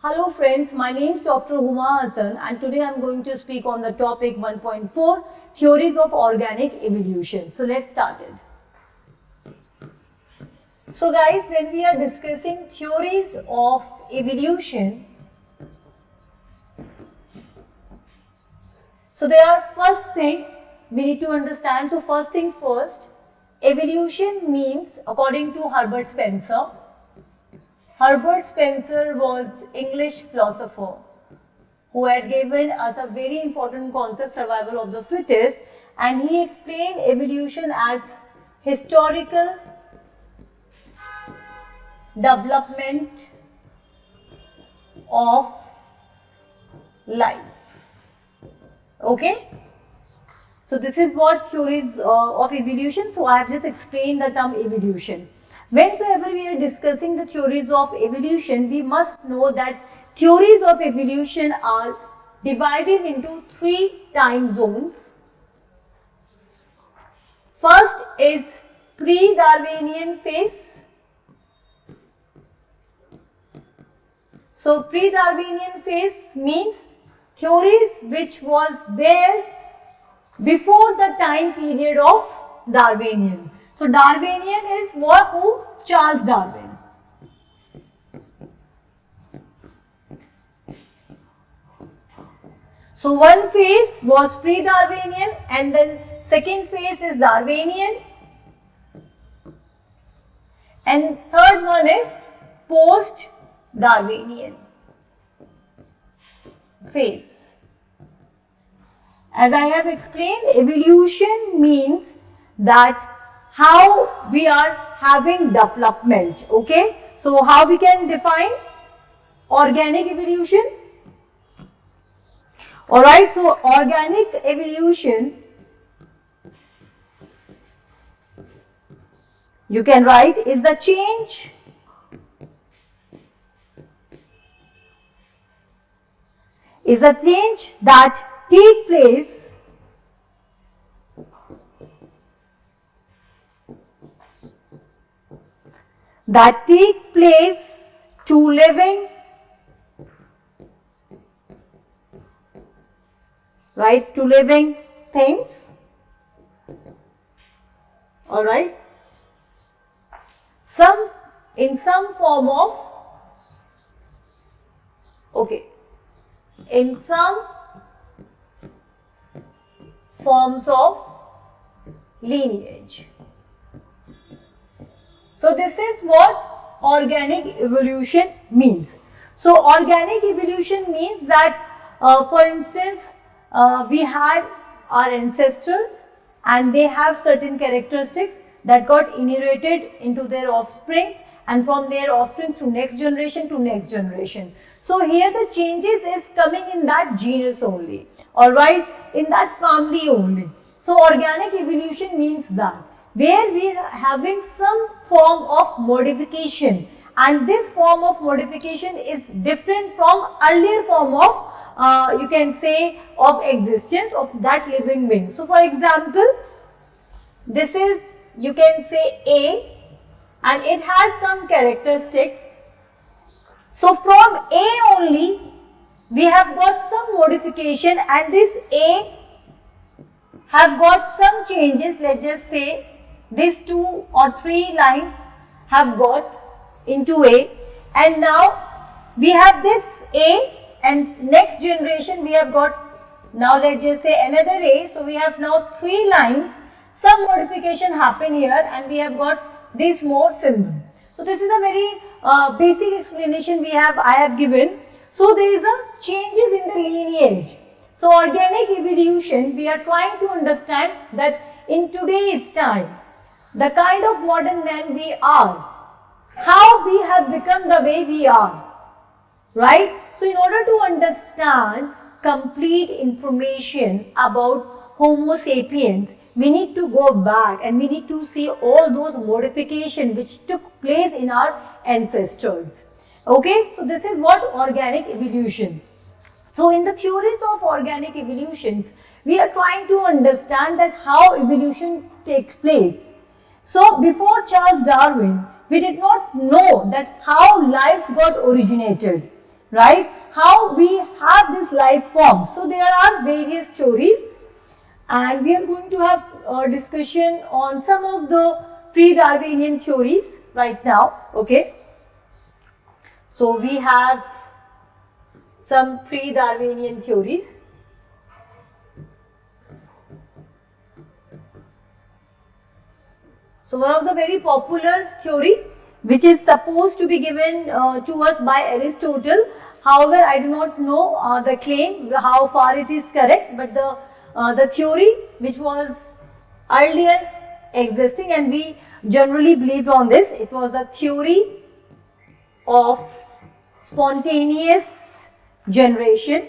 Hello friends, my name is Dr. Huma Hassan and today I am going to speak on the topic 1.4 Theories of Organic Evolution. So let's start it. So guys, when we are discussing theories of evolution, so there are first thing we need to understand. So first thing first, evolution means, according to Herbert Spencer, Herbert Spencer was English philosopher who had given us a very important concept, survival of the fittest, and he explained evolution as historical development of life. Okay? So this is what theories of evolution. So I have just explained the term evolution. Whensoever we are discussing the theories of evolution, we must know that theories of evolution are divided into 3 time zones. First is pre-Darwinian phase. So pre-Darwinian phase means theories which was there before the time period of Darwinian. So Darwinian is who? Charles Darwin. So one phase was pre-Darwinian and then second phase is Darwinian and third one is post-Darwinian phase. As I have explained, evolution means that how we are having development. Okay, so how we can define organic evolution? Alright, so organic evolution, you can write, is the change that take place to living, right, to living things. All right, in some form of, okay, in some forms of lineage. So this is what organic evolution means. So organic evolution means that, for instance, we had our ancestors and they have certain characteristics that got inherited into their offsprings and from their offsprings to next generation to next generation. So here the changes is coming in that genus only, alright, in that family only. So organic evolution means that where we are having some form of modification and this form of modification is different from earlier form of you can say of existence of that living being. So for example, this is, you can say, A and it has some characteristics. So from A only we have got some modification and this A have got some changes. Let's just say these 2 or 3 lines have got into A and now we have this A and next generation we have got, now let's just say another A. So we have now 3 lines, some modification happen here and we have got this more symbol. So this is a very basic explanation I have given. So there is a changes in the lineage. So organic evolution, we are trying to understand that in today's time, the kind of modern man we are, how we have become the way we are, right? So in order to understand complete information about Homo sapiens, we need to go back and we need to see all those modifications which took place in our ancestors. Okay, so this is what organic evolution. So in the theories of organic evolutions, we are trying to understand that how evolution takes place. So before Charles Darwin, we did not know that how life got originated. right? How we have this life forms. So there are various theories, and we are going to have a discussion on some of the pre-Darwinian theories right now, okay? So we have some pre-Darwinian theories. So one of the very popular theory which is supposed to be given to us by Aristotle. However, I do not know the claim, how far it is correct, but the theory which was earlier existing and we generally believed on this, it was a theory of spontaneous generation.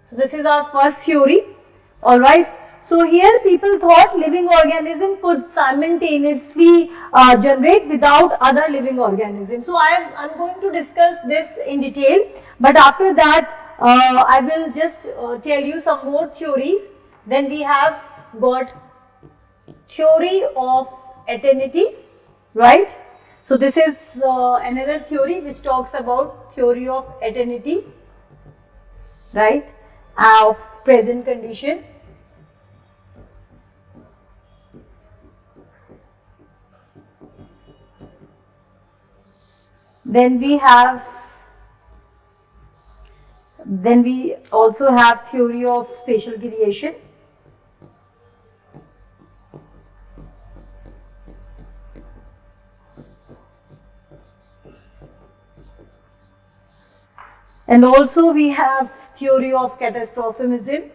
So this is our first theory, alright. So here people thought living organism could simultaneously generate without other living organisms. So I'm going to discuss this in detail, but after that I will just tell you some more theories. Then we have got theory of eternity, right? So this is another theory which talks about theory of eternity, right, of present condition. Then we also have theory of spatial creation. And also we have theory of catastrophism.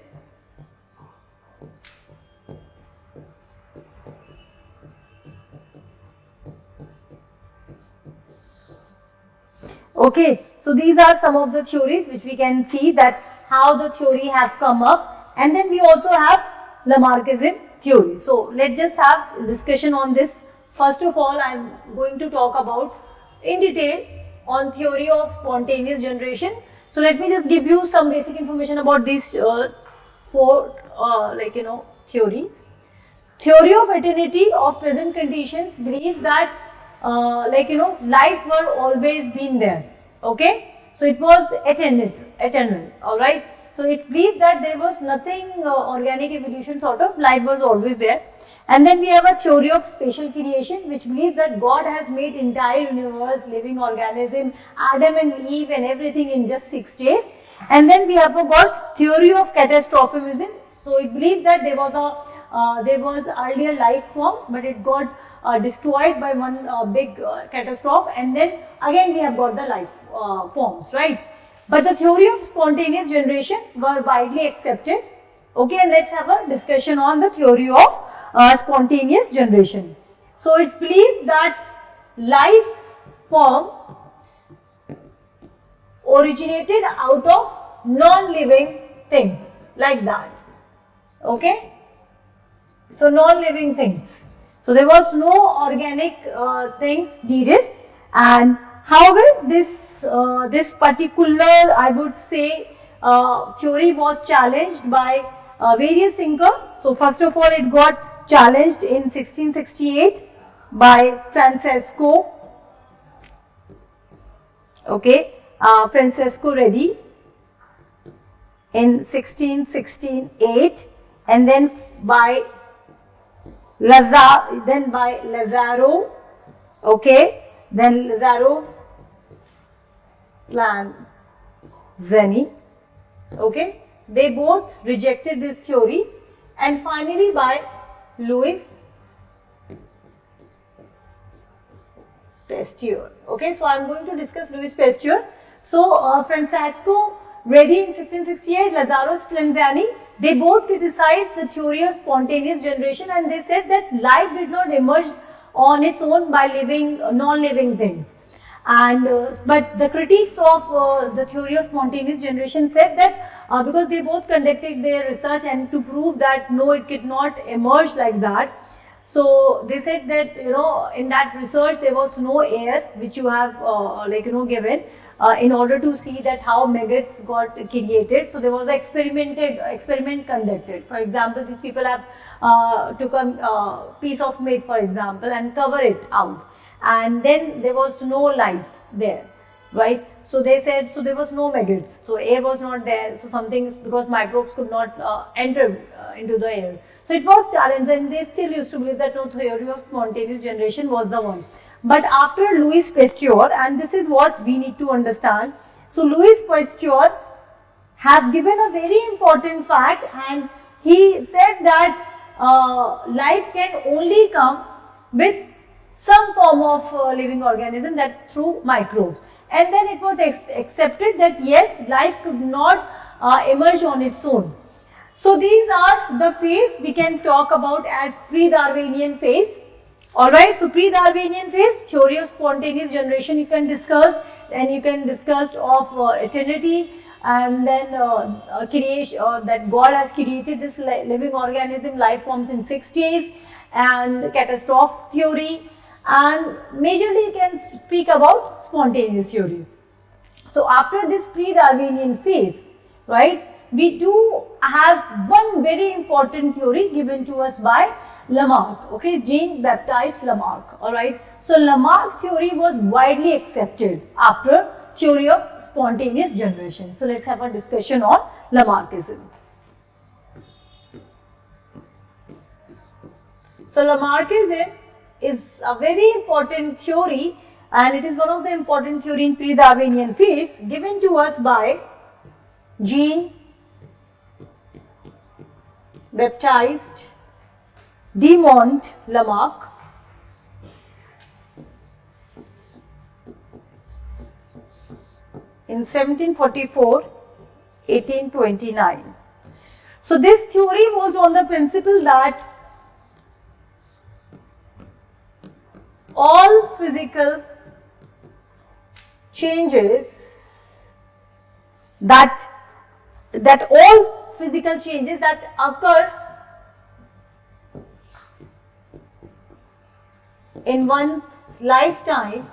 Okay, so these are some of the theories which we can see that how the theory have come up, and then we also have Lamarckism theory. So let's just have a discussion on this. First of all, I am going to talk about in detail on theory of spontaneous generation. So let me just give you some basic information about these four theories. Theory of eternity of present conditions believes that life were always been there, okay? So it was eternal, alright? So it believed that there was nothing organic evolution sort of, life was always there. And then we have a theory of spatial creation which believes that God has made entire universe, living organism, Adam and Eve and everything in just 6 days. And then we have got theory of catastrophism. So it believes that there was earlier life form, but it got destroyed by one big catastrophe, and then again we have got the life forms, right? But the theory of spontaneous generation were widely accepted. Okay, and let's have a discussion on the theory of spontaneous generation. So it's believed that life form originated out of non-living things, like that. Okay, so non-living things. So there was no organic things needed, and however this particular, I would say, theory was challenged by various thinkers. So first of all, it got challenged in 1668 by Francesco. Okay, Francesco Redi in 1668, and then by Lazzaro, okay, then Lazzaro Lanzani, okay, they both rejected this theory, and finally by Louis Pasteur. Okay, so I am going to discuss Louis Pasteur. So Francesco Redi in 1668, Lazzaro Spallanzani, they both criticized the theory of spontaneous generation, and they said that life did not emerge on its own by living non-living things. And but the critics of the theory of spontaneous generation said that because they both conducted their research and to prove that no, it could not emerge like that. So they said that in that research there was no air which you have given in order to see that how maggots got created. So there was an experiment conducted. For example, these people have took a piece of meat, for example, and cover it out, and then there was no life there, right? So they said, so there was no maggots, so air was not there, so something, because microbes could not enter into the air. So it was challenged, and they still used to believe that no theory of spontaneous generation was the one. But after Louis Pasteur, and this is what we need to understand, so Louis Pasteur have given a very important fact, and he said that life can only come with some form of living organism, that through microbes. And then it was accepted that yes, life could not emerge on its own. So these are the phase we can talk about as pre-Darwinian phase. Alright, so pre-Darwinian phase, theory of spontaneous generation you can discuss, and you can discuss of eternity, and then creation, that God has created this living organism, life forms in 6 days, and catastrophe theory, and majorly you can speak about spontaneous theory. So after this pre-Darwinian phase, right, we do have one very important theory given to us by Lamarck, okay, Jean-Baptiste Lamarck, alright. So Lamarck theory was widely accepted after theory of spontaneous generation. So let's have a discussion on Lamarckism. So Lamarckism is a very important theory, and it is one of the important theory in pre-Darwinian phase given to us by Jean-Baptiste Lamarck, in 1744-1829. So this theory was on the principle that all physical changes that occur in one's lifetime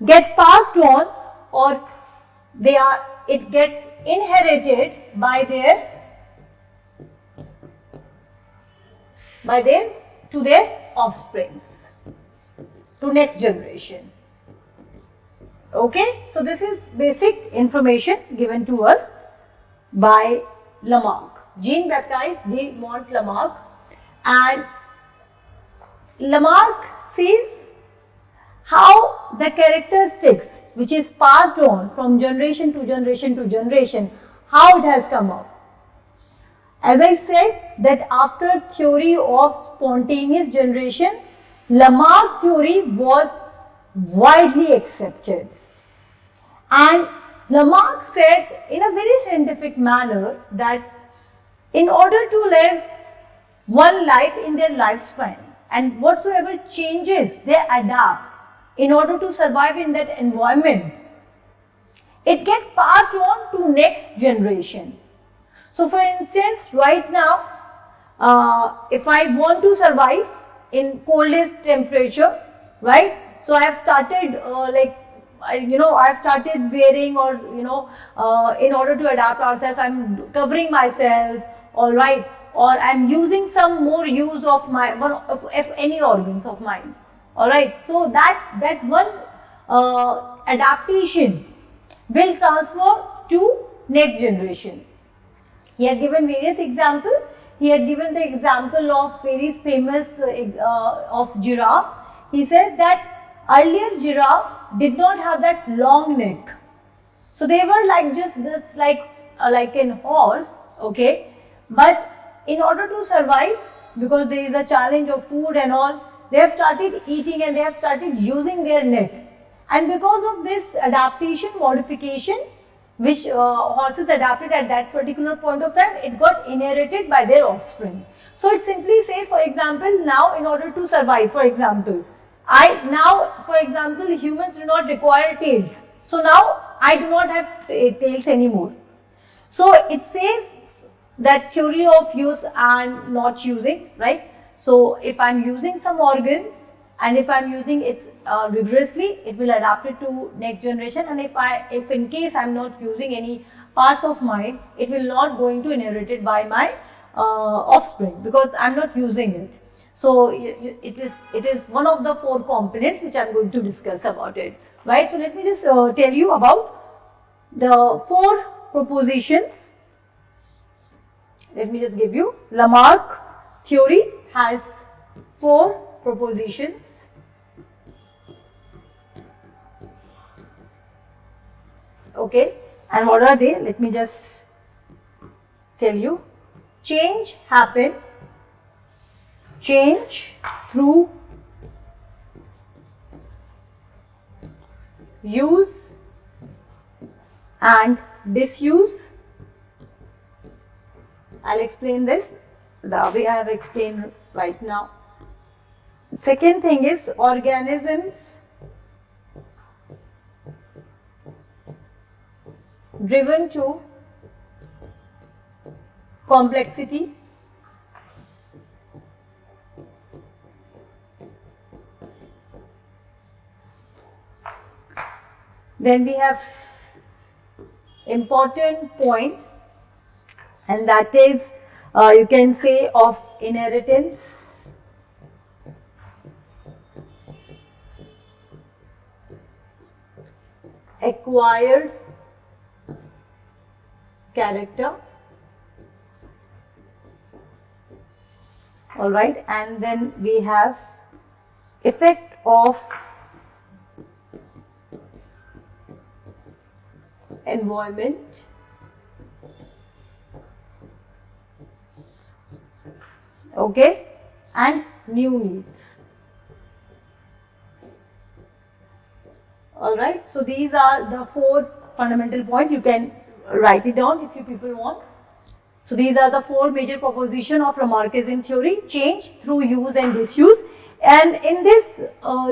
get passed on, or it gets inherited by their to their offsprings, to next generation. Okay, so this is basic information given to us by Lamarck, Jean-Baptiste Lamarck, and Lamarck sees how the characteristics which is passed on from generation to generation to generation, how it has come up. As I said, that after theory of spontaneous generation, Lamarck theory was widely accepted, and Lamarck said in a very scientific manner that in order to live one life in their lifespan, and whatsoever changes they adapt in order to survive in that environment, it gets passed on to next generation. So for instance, right now, if I want to survive in coldest temperature, right? So I have started I have started wearing, or in order to adapt ourselves, I'm covering myself, all right, or I'm using some more use of my of any organs of mine, all right. So that one adaptation will transfer to next generation. He had given various examples. He had given the example of very famous of giraffe. He said that earlier giraffe did not have that long neck, so they were like just like in horse, okay. But in order to survive, because there is a challenge of food and all, they have started eating and they have started using their neck, and because of this adaptation modification, which horses adapted at that particular point of time, it got inherited by their offspring. So it simply says, for example, now in order to survive, for example, humans do not require tails. So now I do not have tails anymore. So it says that theory of use and not using, right? So if I'm using some organs, and if I'm using it rigorously, it will adapt it to next generation. And if in case I'm not using any parts of mine, it will not going to inherited by my offspring, because I'm not using it. So it is one of the 4 components which I'm going to discuss about it, right? So let me just tell you about the 4 propositions. Let me just give you. Lamarck theory has 4 propositions. Okay, and what are they? Let me just tell you. Change through use and disuse. I'll explain this the way I have explained right now. Second thing is organisms driven to complexity. Then we have important point, and that is you can say of inheritance. Acquired character. All right, and then we have effect of environment. Okay, and new needs. All right, so these are the 4 fundamental points. You can write it down if you people want. So these are the 4 major propositions of Lamarckism theory: change through use and disuse. And in this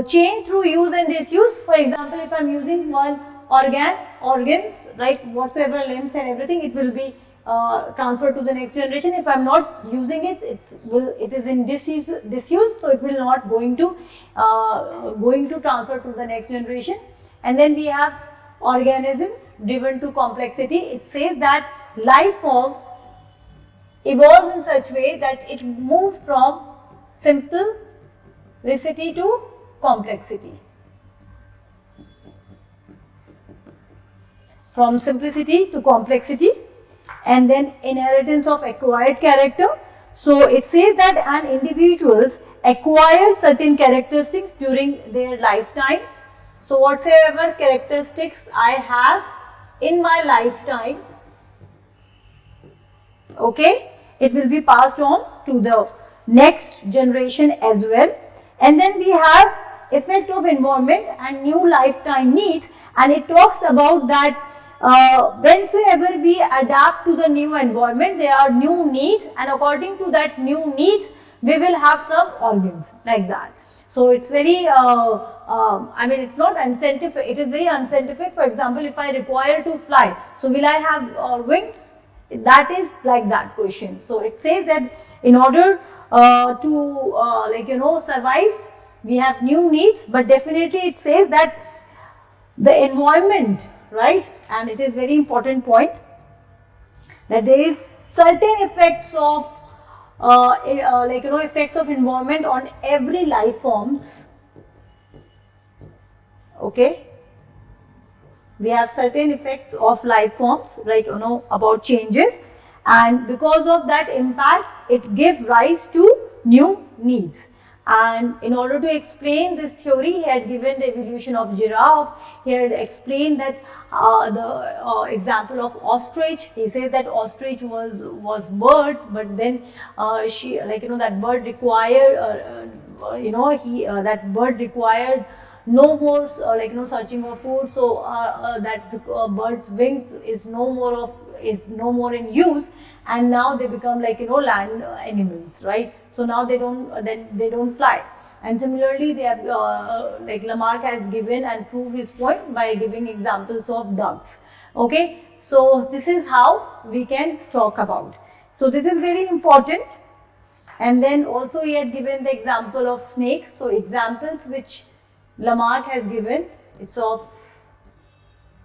change through use and disuse, for example, if I am using one organs, right, whatsoever limbs and everything, it will be transferred to the next generation. If I am not using it, it is in disuse, so it will not going to transfer to the next generation. And then we have organisms driven to complexity. It says that life form evolves in such way that it moves from simplicity to complexity. From simplicity to complexity. And then inheritance of acquired character. So it says that an individuals acquire certain characteristics during their lifetime. So whatsoever characteristics I have in my lifetime, okay, it will be passed on to the next generation as well. And then we have effect of environment and new lifetime needs, and it talks about that whensoever we adapt to the new environment, there are new needs, and according to that new needs, we will have some organs like that. So it's very, I mean, it's not unscientific, it is very unscientific. For example, if I require to fly, so will I have wings? That is like that question. So it says that in order to survive, we have new needs, but definitely it says that the environment, right, and it is very important point that there is certain effects of effects of environment on every life forms. Okay, we have certain effects of life forms, like about changes, and because of that impact, it gives rise to new needs. And in order to explain this theory, he had given the evolution of giraffe. He had explained that the example of ostrich. He says that ostrich was birds, but then that bird required that bird required no more searching for food. So that bird's wings is no more in use, and now they become land animals, right? So now they don't fly. And similarly, they have Lamarck has given and proved his point by giving examples of ducks. Okay, so this is how we can talk about. So this is very important. And then also he had given the example of snakes. So examples which Lamarck has given, it's of,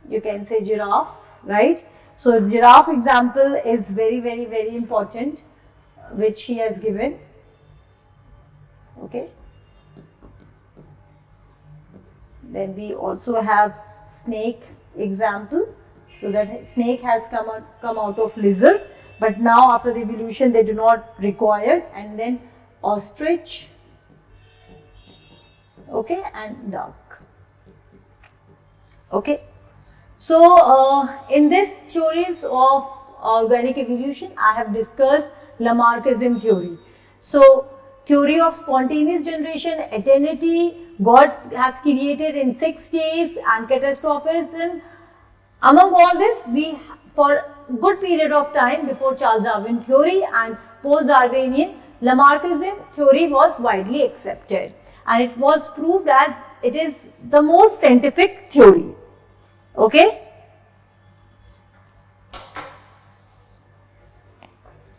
you can say, giraffe, right? So giraffe example is very important, which he has given. Okay. Then we also have snake example. So that snake has come out of lizards, but now after the evolution they do not require. And then ostrich, okay, and duck. Okay. So in this theories of organic evolution, I have discussed Lamarckism theory. So theory of spontaneous generation, eternity, God has created in 6 days, and catastrophism. Among all this, we for good period of time before Charles Darwin theory and post-Darwinian, Lamarckism theory was widely accepted, and it was proved as it is the most scientific theory. Okay.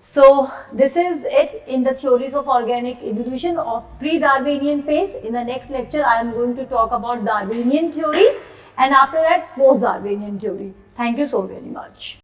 So this is it in the theories of organic evolution of pre-Darwinian phase. In the next lecture, I am going to talk about Darwinian theory, and after that post-Darwinian theory. Thank you so very much.